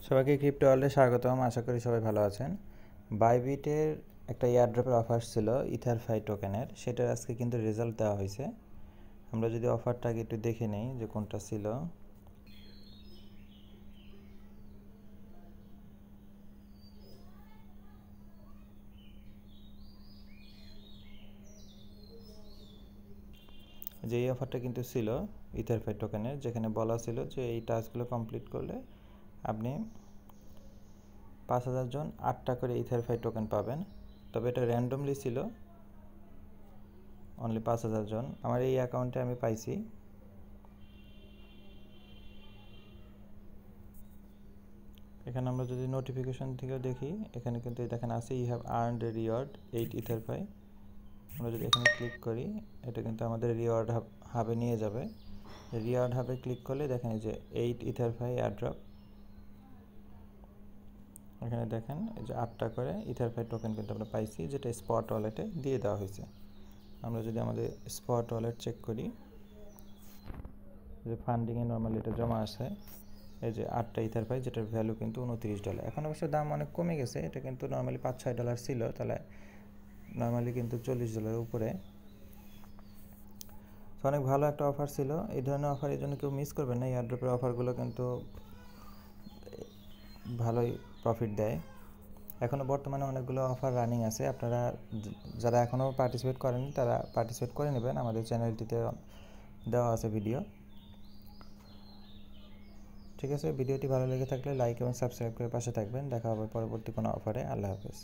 সবাইকে ক্রিপ্টো ওয়ার্ল্ডে স্বাগতম। আশা করি সবাই ভালো আছেন। বাইবিটের একটা এয়ারড্রপের অফার ছিল ইথারফাই টোকেনের, সেটার আজকে কিন্তু রেজাল্ট দেওয়া হয়েছে। আমরা যদি অফারটাকে একটু দেখে নেই যে কোনটা ছিল। যে এই অফারটা কিন্তু ছিল ইথারফাই টোকেনের, যেখানে বলা ছিল যে এই টাস্কগুলো কমপ্লিট করলে আপনি 5,000 জন 8টা করে ইথারফাই টোকেন পাবেন। তবে এটা র্যান্ডমলি ছিল, অনলি 5,000 জন। আমার এই অ্যাকাউন্টে আমি পাইছি। এখানে আমরা যদি নোটিফিকেশন থেকেও দেখি, এখানে কিন্তু দেখেন আছে you have earned a reward 8 etherfi. আমরা যদি এখানে ক্লিক করি, এটা কিন্তু আমাদের রিওয়ার্ড হাবে নিয়ে যাবে। রিওয়ার্ড হাবে ক্লিক করলে দেখেন যে 8 ইথারফাই এয়ারড্রপ। এখানে দেখেন এই যে 8টা করে ইথারফাই টোকেন কিন্তু আমরা পাইছি, যেটা স্পট ওয়ালেটে দিয়ে দেওয়া হয়েছে। আমরা যদি আমাদের স্পট ওয়ালেট চেক করি, যে ফান্ডিংয়ে নর্মালি এটা জমা আছে, এই যে 8টা ইথারফাই, যেটার ভ্যালু কিন্তু $29। এখন অবশ্য দাম অনেক কমে গেছে, এটা কিন্তু নর্মালি $5-6 ছিল, তাহলে নর্মালি কিন্তু $40 উপরে। তো অনেক ভালো একটা অফার ছিল। এই ধরনের অফার এই জন্য কেউ মিস করবেন না। এয়ারড্রপের অফারগুলো কিন্তু ভালোই প্রফিট দেয়। এখনও বর্তমানে অনেকগুলো অফার রানিং আছে। আপনারা যারা এখনও পার্টিসিপেট করেননি তারা পার্টিসিপেট করে নেবেন। আমাদের চ্যানেলটিতে দেওয়া আছে ভিডিও। ঠিক আছে, ভিডিওটি ভালো লেগে থাকলে লাইক এবং সাবস্ক্রাইব করে পাশে থাকবেন। দেখা হবে পরবর্তী কোনো অফারে। আল্লাহ হাফেজ।